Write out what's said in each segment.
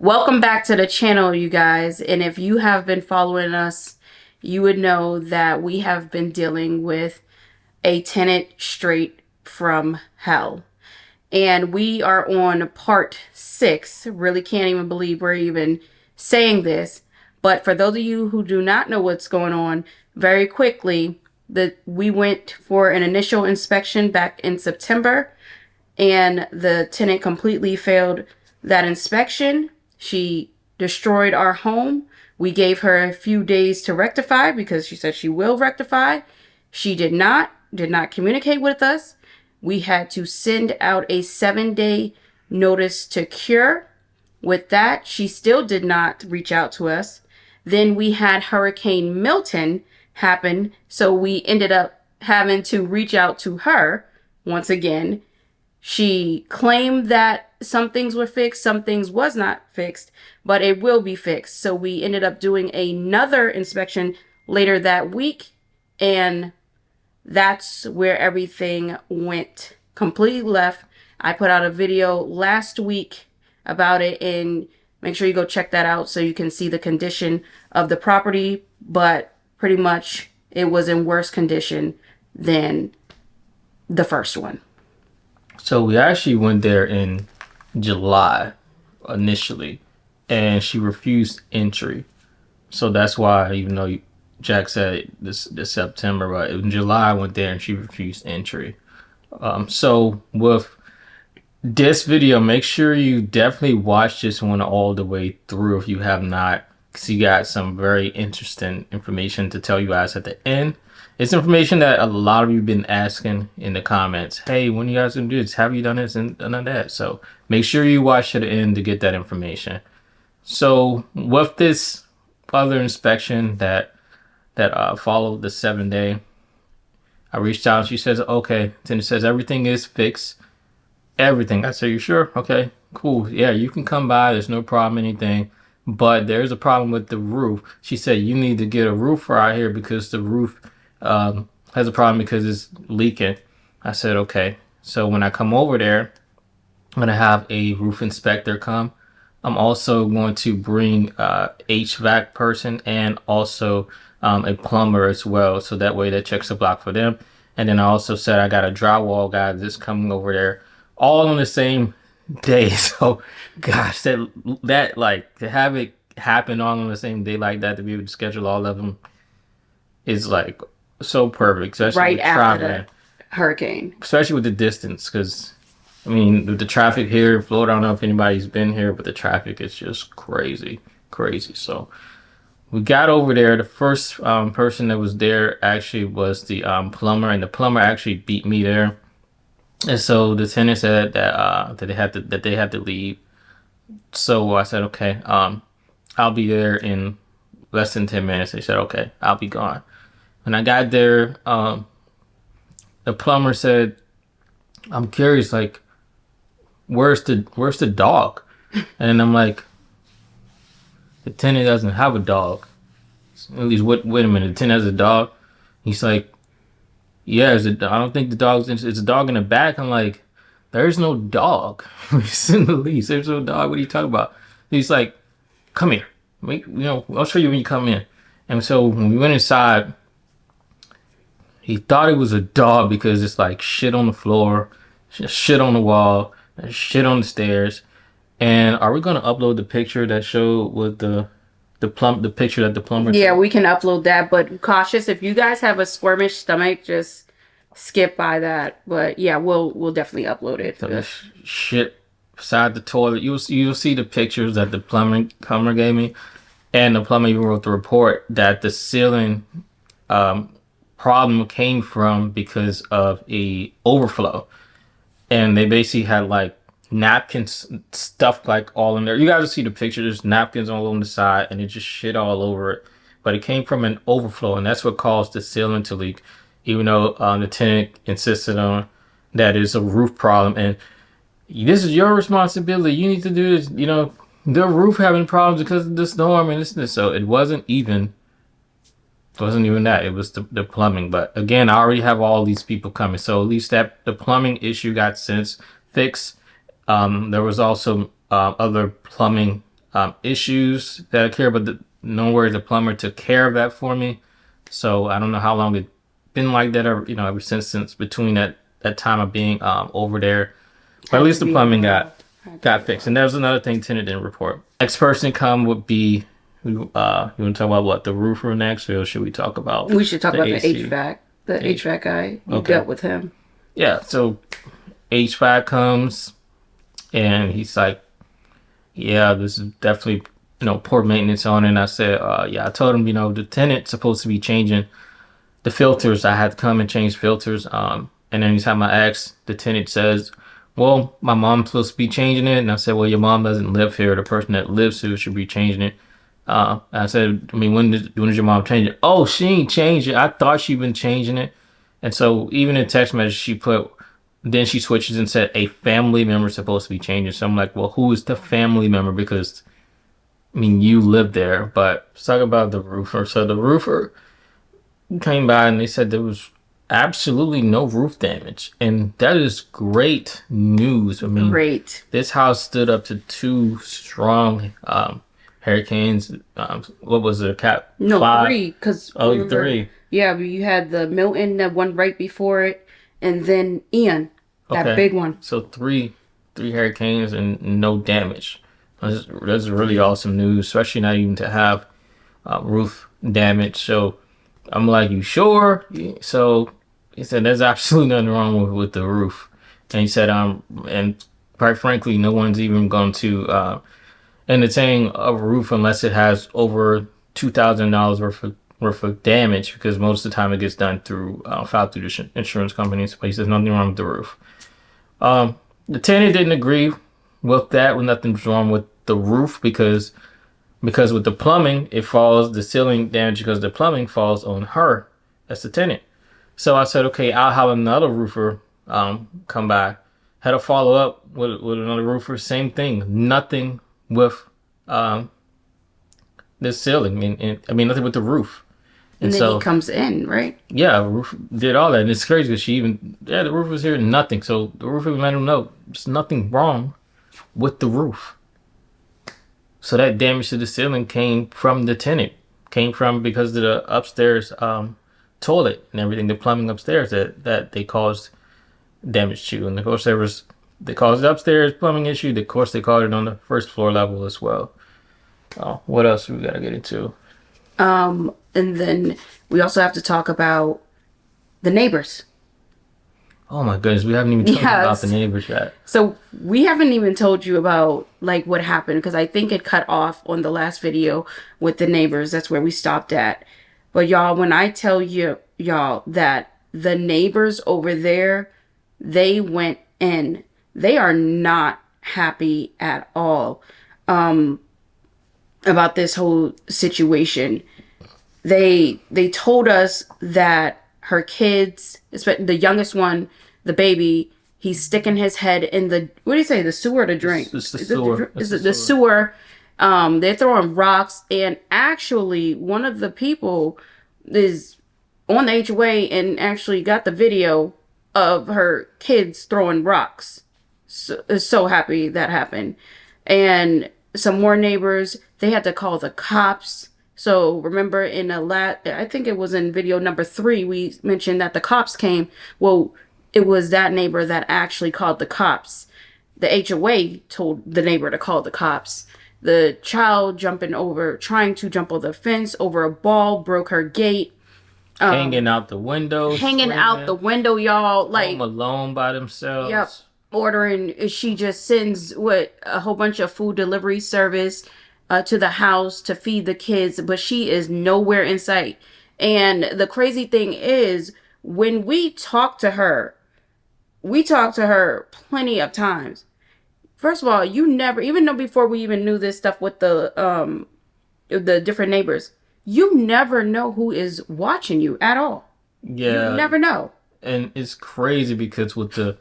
Welcome back to the channel, you guys. And if you have been following us, you would know that we have been dealing with a tenant straight from hell. And we are on part 6. Really can't even believe we're even saying this. But for those of you who do not know what's going on, very quickly, we went for an initial inspection back in September, and the tenant completely failed that inspection. She destroyed our home. We gave her a few days to rectify because she said she will rectify. She did not communicate with us. We had to send out a 7-day notice to cure. With that, she still did not reach out to us. Then we had Hurricane Milton happen, so we ended up having to reach out to her once again. She claimed that some things were fixed, some things was not fixed, but it will be fixed. So we ended up doing another inspection later that week, and that's where everything went completely left. I put out a video last week about it, and make sure you go check that out so you can see the condition of the property, but pretty much it was in worse condition than the first one. So we actually went there in July initially, and she refused entry. So that's why, even though Jack said this September, but in July I went there and she refused entry. So with this video, make sure you definitely watch this one all the way through if you have not, because you got some very interesting information to tell you guys at the end. It's information that a lot of you have been asking in the comments. Hey, when you guys gonna do this? Have you done this and done that? So make sure you watch to the end to get that information. So with this other inspection that followed the 7-day, I reached out and she says, okay. Then it says everything is fixed. Everything. I said, you sure? Okay, cool. Yeah, you can come by. There's no problem, anything. But there's a problem with the roof. She said, you need to get a roofer out here because the roof has a problem because it's leaking. I said, okay. So when I come over there, I'm going to have a roof inspector come. I'm also going to bring HVAC person and also a plumber as well. So that way that checks the block for them. And then I also said I got a drywall guy that's coming over there all on the same day. So gosh, that like to have it happen all on the same day like that, to be able to schedule all of them is like so perfect, especially Right with after traveling, the hurricane. especially with the distance. Because I mean, with the traffic here in Florida, I don't know if anybody's been here, but the traffic is just crazy. So we got over there. The first person that was there actually was the plumber, and the plumber actually beat me there. And so the tenant said that they had to leave. So I said, okay, I'll be there in less than 10 minutes. They said, okay, I'll be gone. When I got there, the plumber said, I'm curious, like, where's the dog? And I'm like, the tenant doesn't have a dog. At least, wait a minute, the tenant has a dog? He's like, yeah, I don't think the dog's in, it's a dog in the back. I'm like, there's no dog. It's in the lease. There's no dog. What are you talking about? He's like, come here. I'll show you when you come in. And so when we went inside, he thought it was a dog because it's like shit on the floor, shit on the wall, shit on the stairs. And are we gonna upload the picture that showed with the picture that the plumber Yeah, took? we can upload that, but cautious. If you guys have a squirmish stomach, just skip by that. But yeah, we'll definitely upload it. So this shit beside the toilet. You'll see the pictures that the plumber gave me, and the plumber even wrote the report that the ceiling problem came from because of a overflow, and they basically had like napkins stuffed like all in there. You guys will see the picture. There's napkins all on the side, and it just shit all over it. But it came from an overflow, and that's what caused the ceiling to leak. Even though the tenant insisted on that it's a roof problem, and this is your responsibility. You need to do this. The roof having problems because of the storm and this. So it wasn't even that. It was the plumbing. But again, I already have all these people coming, so at least that the plumbing issue got since fixed. There was also other plumbing issues that occurred, but no worries, the plumber took care of that for me. So I don't know how long it's been like that, or ever since between that time of being over there. But at Had to least the be a plumbing while. Had to be got a fixed. And while. that was another thing Tenant didn't report. Next person come would be you want to talk about what, the roofer next, or should we talk about We should talk the about the AC? HVAC. The H. HVAC guy. You Okay. dealt with him. Yeah. So HVAC comes and he's like, yeah, this is definitely poor maintenance on it. And I said, yeah, I told him, the tenant's supposed to be changing the filters. I had to come and change filters. And anytime I ask, the tenant says, well, my mom's supposed to be changing it. And I said, well, your mom doesn't live here. The person that lives here should be changing it. I said, I mean, when did your mom change it? Oh, she ain't changed it. I thought she'd been changing it. And so even in text message, then she switches and said a family member is supposed to be changing. So I'm like, well, who is the family member? Because, I mean, you live there. But let's talk about the roofer. So the roofer came by and they said there was absolutely no roof damage. And that is great news. I mean, Great. this house stood up to two strong hurricanes. What was it? Cat No, 5? three. Because Oh, remember, 3. yeah, you had the Milton, the one right before it, and then Ian, that Okay. big one. So three hurricanes and no damage. That's really awesome news, especially not even to have roof damage. So I'm like, you sure? So he said, there's absolutely nothing wrong with the roof. And he said, and quite frankly, no one's even going to entertain a roof unless it has over $2,000 worth of damage, because most of the time it gets done through filed through the insurance companies. But he says nothing wrong with the roof. The tenant didn't agree with that. With nothing's wrong with the roof because with the plumbing, the ceiling damage because the plumbing falls on her. That's the tenant. So I said, okay, I'll have another roofer come by. Had a follow up with another roofer. Same thing. Nothing with um, the ceiling. I mean, nothing with the roof. And And then he so, comes in, right? yeah, roof did all that. And it's crazy because the roof was here, nothing. So the roofer let him know there's nothing wrong with the roof. So that damage to the ceiling came from the tenant, came from because of the upstairs toilet and everything, the plumbing upstairs that they caused damage to. And of course, they caused the upstairs plumbing issue. Of course, they caused it on the first floor level as well. What else we gotta get into? And then we also have to talk about the neighbors. Oh my goodness, we haven't even talked about the Yes. neighbors yet. So we haven't even told you about like what happened because I think it cut off on the last video with the neighbors. That's where we stopped at. But y'all, when I tell y'all that the neighbors over there, they went in. They are not happy at all about this whole situation. They told us that her kids, especially the youngest one, the baby, he's sticking his head in the, what do you say, the sewer or the drain? It's the Is it sewer. is it the sewer? They're throwing rocks, and actually one of the people is on the HOA and actually got the video of her kids throwing rocks. So happy that happened. And some more neighbors, they had to call the cops. So remember in I think it was in video number 3, we mentioned that the cops came. Well, it was that neighbor that actually called the cops. The HOA told the neighbor to call the cops. The child trying to jump over the fence over a ball, broke her gate. Hanging out the window, Hanging out the screaming, window, y'all. Like, home alone by yep. themselves. Ordering, she just sends a whole bunch of food delivery service to the house to feed the kids, but she is nowhere in sight. And the crazy thing is, when we talk to her plenty of times. First of all, you never, even though before we even knew this stuff with the different neighbors, you never know who is watching you at all. Yeah, You never know. and it's crazy because with the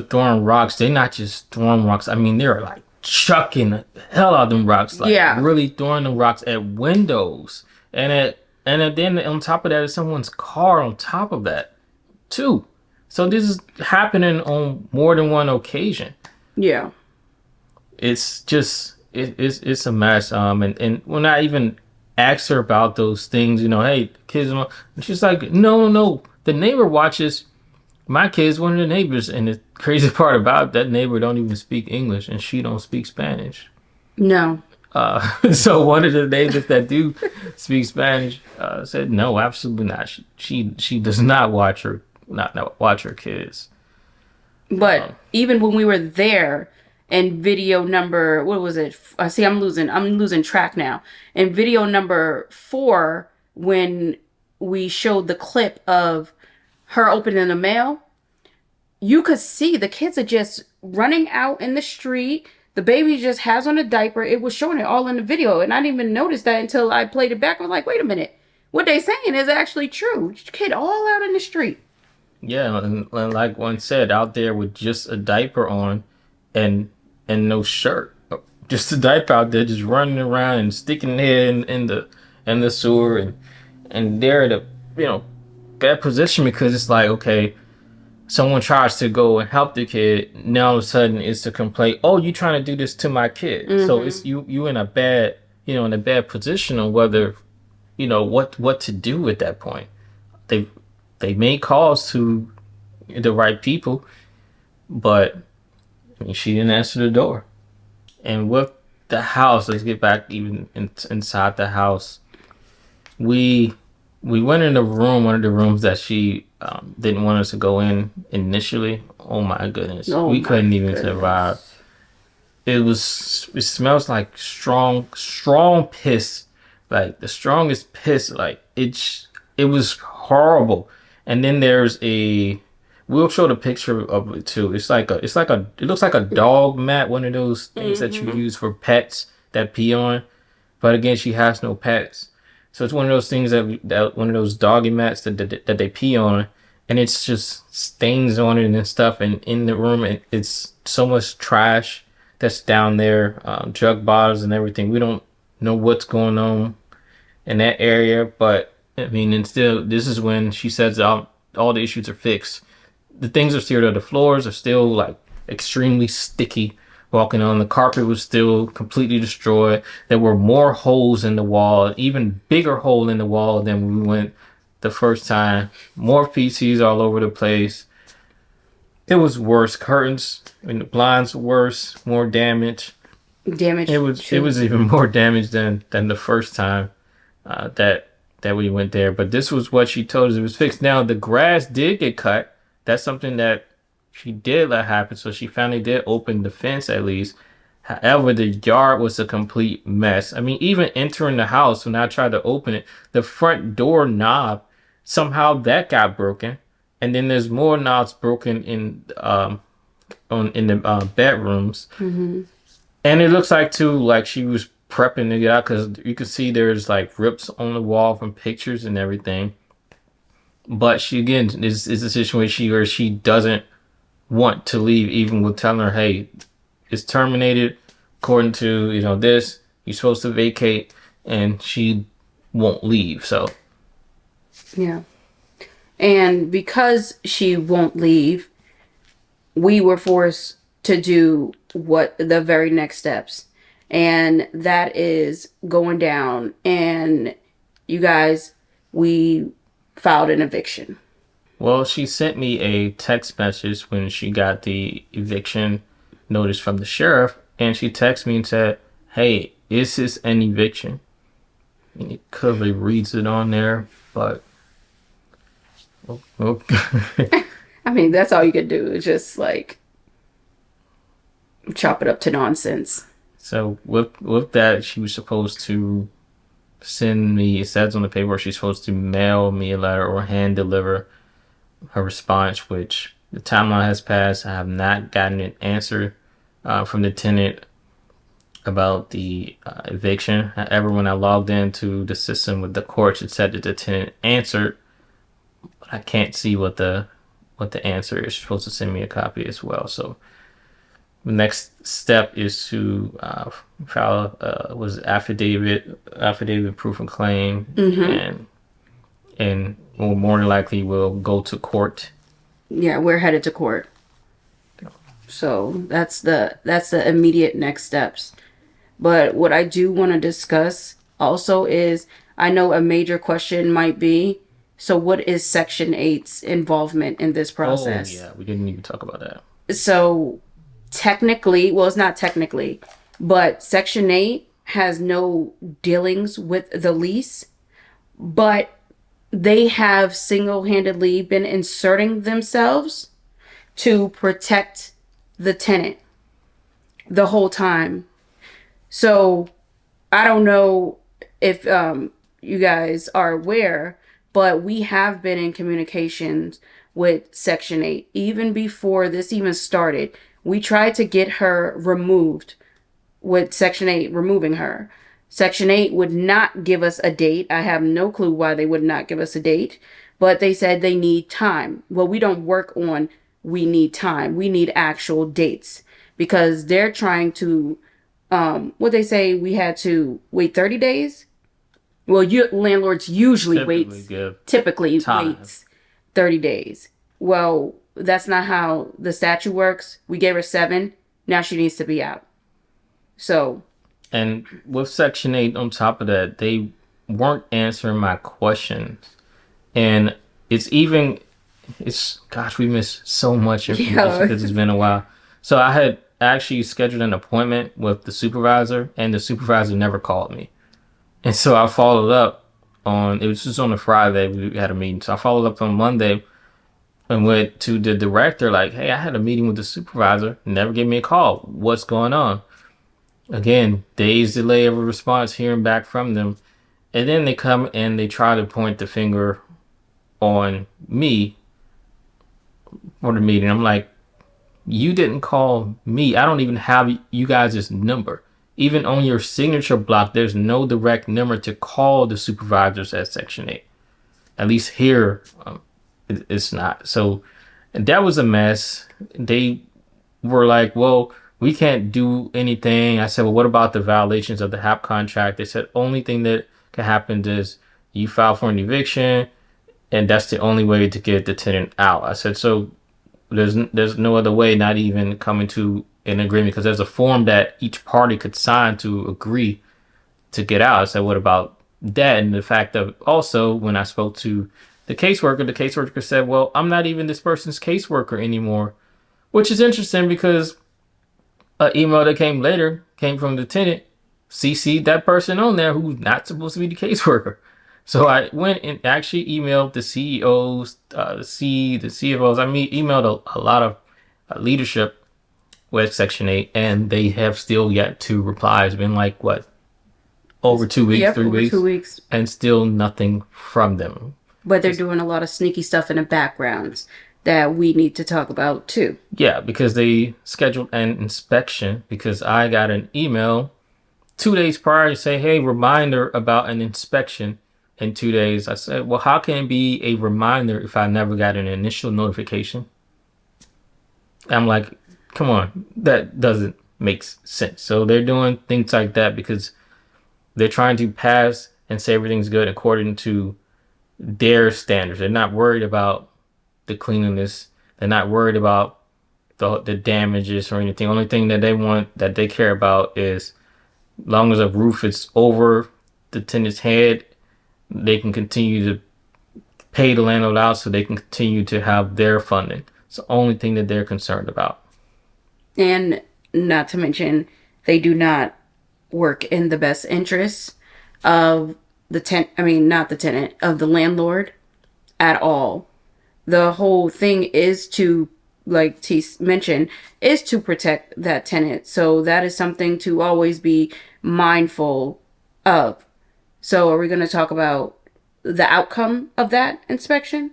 throwing rocks, they're not just throwing rocks. I mean, they're like chucking the hell out of them rocks, like Yeah. really throwing them rocks at windows, and then on top of that is someone's car on top of that too. So this is happening on more than one occasion. Yeah. it's just it's a mess. And when I even asked her about those things, hey, kids, and she's like, no, no, the neighbor watches my kids, one of the neighbors, and the crazy part about it, that neighbor don't even speak English, and she don't speak Spanish. No. So one of the neighbors that do speak Spanish said, no, absolutely not. She does not watch her not watch her kids. But even when we were there, and video number, what was it? See, I'm losing track now. And video number 4, when we showed the clip of her opening the mail, you could see the kids are just running out in the street. The baby just has on a diaper. It was showing it all in the video, and I didn't even notice that until I played it back. I was like, wait a minute, what they saying is actually true. Kid all out in the street. Yeah, and like one said, out there with just a diaper on, and no shirt, just a diaper out there, just running around and sticking their head in the sewer, and they're at a you know bad position because it's like, okay, someone tries to go and help the kid, now all of a sudden it's a complaint. Oh, you trying to do this to my kid? So it's you in a bad in a bad position on whether what to do at that point. They they made calls to the right people, but I mean, she didn't answer the door. And with the house, let's get back even inside the house. We we went in the room, one of the rooms that she didn't want us to go in initially. Oh my goodness, Oh we my couldn't even survive. goodness. It smells like strong piss, like the strongest piss. Like it was horrible. And then there's a we'll show the picture of it too. It looks like a dog mat, one of those things that you use for pets that pee on. But again, she has no pets. So it's one of those things that one of those doggy mats that they pee on, and it's just stains on it and stuff. And in the room, it's so much trash that's down there, jug bottles and everything. We don't know what's going on in that area, but I mean, and still, this is when she says all the issues are fixed. The things are still there. The floors are still like extremely sticky. Walking on the carpet was still completely destroyed. There were more holes in the wall, even bigger hole in the wall than we went the first time. More feces all over the place. It was worse. Curtains and the blinds were worse. More damage. Damage It too. was even more damage than the first time that we went there. But this was what she told us it was fixed. Now the grass did get cut. That's something that she did let happen. So she finally did open the fence at least. However, the yard was a complete mess. I mean, even entering the house when I tried to open it, the front door knob somehow that got broken, and then there's more knobs broken in the bedrooms. And it looks like too, like she was prepping to get out because you can see there's like rips on the wall from pictures and everything. But she again is a situation where she doesn't want to leave, even with telling her, "Hey, it's terminated according to this. You're supposed to vacate," and she won't leave. So Yeah. And because she won't leave, we were forced to do what the very next steps. And that is going down. And you guys, we filed an eviction. well, she sent me a text message when she got the eviction notice from the sheriff, and she texted me and said, "Hey, is this an eviction?" And it clearly reads it on there, but okay. I mean, that's all you could do is just like chop it up to nonsense. So with that, she was supposed to send me. It says on the paper she's supposed to mail me a letter or hand deliver her response, which the timeline has passed. I have not gotten an answer from the tenant about the eviction. However, when I logged into the system with the courts, it said that the tenant answered, but I can't see what the answer is. She's supposed to send me a copy as well. So the next step is to file was affidavit proof of claim, and more than likely will go to court. Yeah, we're headed to court. So that's the immediate next steps. But what I do want to discuss also is I know a major question might be, so what is Section 8's involvement in this Oh process? yeah, we didn't even talk about that. So technically, well, it's not technically, but Section 8 has no dealings with the lease, but they have single handedly been inserting themselves to protect the tenant the whole time. So I don't know if you guys are aware, but we have been in communications with Section 8. Even before this even started, we tried to get her removed with Section 8 removing her. Section 8 would not give us a date. I have no clue why they would not give us a date, but they said they need time. Well, we don't work on we need time. We need actual dates because they're trying to what they say we had to wait 30 days. Well, landlords usually Typically waits give typically time. waits 30 days. Well, that's not how the statute works. We gave her 7. Now she needs to be out. So, And with Section 8, on top of that, they weren't answering my questions. And it's even, it's, gosh, we missed so much information yeah. because it's been a while. So I had actually scheduled an appointment with the supervisor, and the supervisor never called me. And so I followed up on, it was just on a Friday, we had a meeting. So I followed up on Monday and went to the director, like, hey, I had a meeting with the supervisor, never gave me a call. What's going on? Again, days delay of a response, hearing back from them. And then they come and they try to point the finger on me for the meeting. I'm like, you didn't call me. I don't even have you guys' number. Even on your signature block, there's no direct number to call the supervisors at Section 8. At least here, it's not. So that was a mess. They were like, well, we can't do anything. I said, well, what about the violations of the HAP contract? They said, only thing that can happen is you file for an eviction, and that's the only way to get the tenant out. I said, so there's no other way, not even coming to an agreement, because there's a form that each party could sign to agree to get out. I said, what about that? And the fact of also, when I spoke to the caseworker said, well, I'm not even this person's caseworker anymore, which is interesting because an email that came later came from the tenant, CC'd that person on there who's not supposed to be the caseworker. So I went and actually emailed the CEOs, the CFOs. I mean, emailed a lot of leadership with Section 8, and they have still yet to reply. It's been like, what, over 2 weeks, Yep, three over two weeks, weeks. and still nothing from them. But they're Just, doing a lot of sneaky stuff in the backgrounds that we need to talk about too. yeah, because they scheduled an inspection because I got an email 2 days prior to say, hey, reminder about an inspection in 2 days. I said, well, how can it be a reminder if I never got an initial notification? I'm like, come on, that doesn't make sense. So they're doing things like that because they're trying to pass and say everything's good according to their standards. They're not worried about the cleanliness. They're not worried about the damages or anything. Only thing that they want, that they care about is long as a roof is over the tenant's head, they can continue to pay the landlord out so they can continue to have their funding. It's the only thing that they're concerned about. And not to mention, they do not work in the best interests of the I mean, not the tenant, of the landlord at all. The whole thing is to, like T mentioned, is to protect that tenant. So that is something to always be mindful of. So are we going to talk about the outcome of that inspection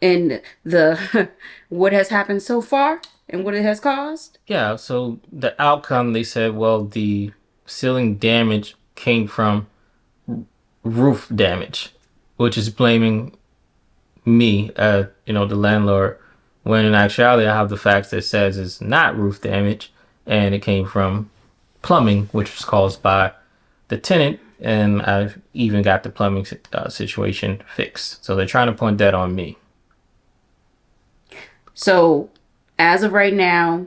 and the what has happened so far and what it has caused? Yeah, so the outcome, they said, well, the ceiling damage came from roof damage, which is blaming me, the landlord, when in actuality I have the facts that says it's not roof damage and it came from plumbing, which was caused by the tenant, and I've even got the plumbing situation fixed. So they're trying to point that on me. So as of right now,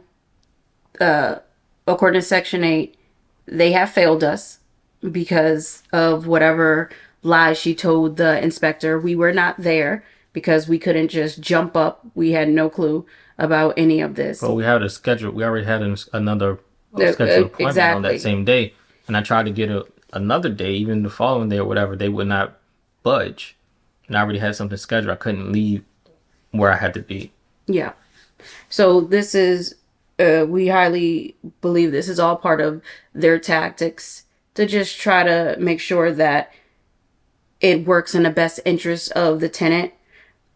uh, according to Section 8, they have failed us because of whatever lies she told the inspector. We were not there because we couldn't just jump up. We had no clue about any of this. Well, we had a schedule. We already had another scheduled appointment on that Exactly. same day, and I tried to get another day, even the following day or whatever. They would not budge, and I already had something scheduled. I couldn't leave where I had to be. Yeah. So this is, we highly believe this is all part of their tactics to just try to make sure that it works in the best interest of the tenant.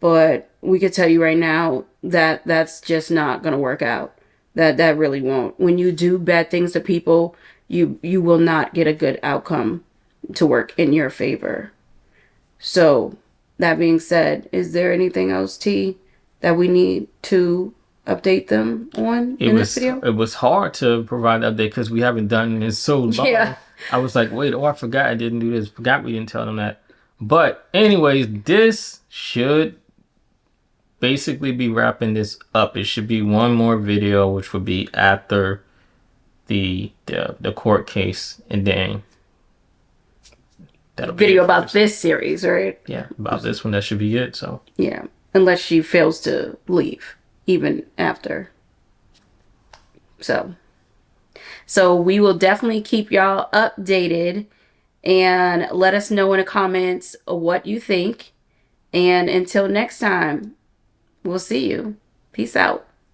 But we could tell you right now that that's just not going to work out. That really won't. When you do bad things to people, you will not get a good outcome to work in your favor. So, that being said, is there anything else, T, that we need to update them on It in this was video? it was hard to provide an update because we haven't done it in so Yeah. long. I was like, wait, oh, I forgot I didn't do this. Forgot we didn't tell them that. But anyways, this should basically be wrapping this up. It should be one more video, which would be after the court case, and then that'll be Video it for about us. this series, right? Yeah, about this one, that should be it. So Yeah. Unless she fails to leave, even after. So we will definitely keep y'all updated and let us know in the comments what you think. And until next time, we'll see you. Peace out.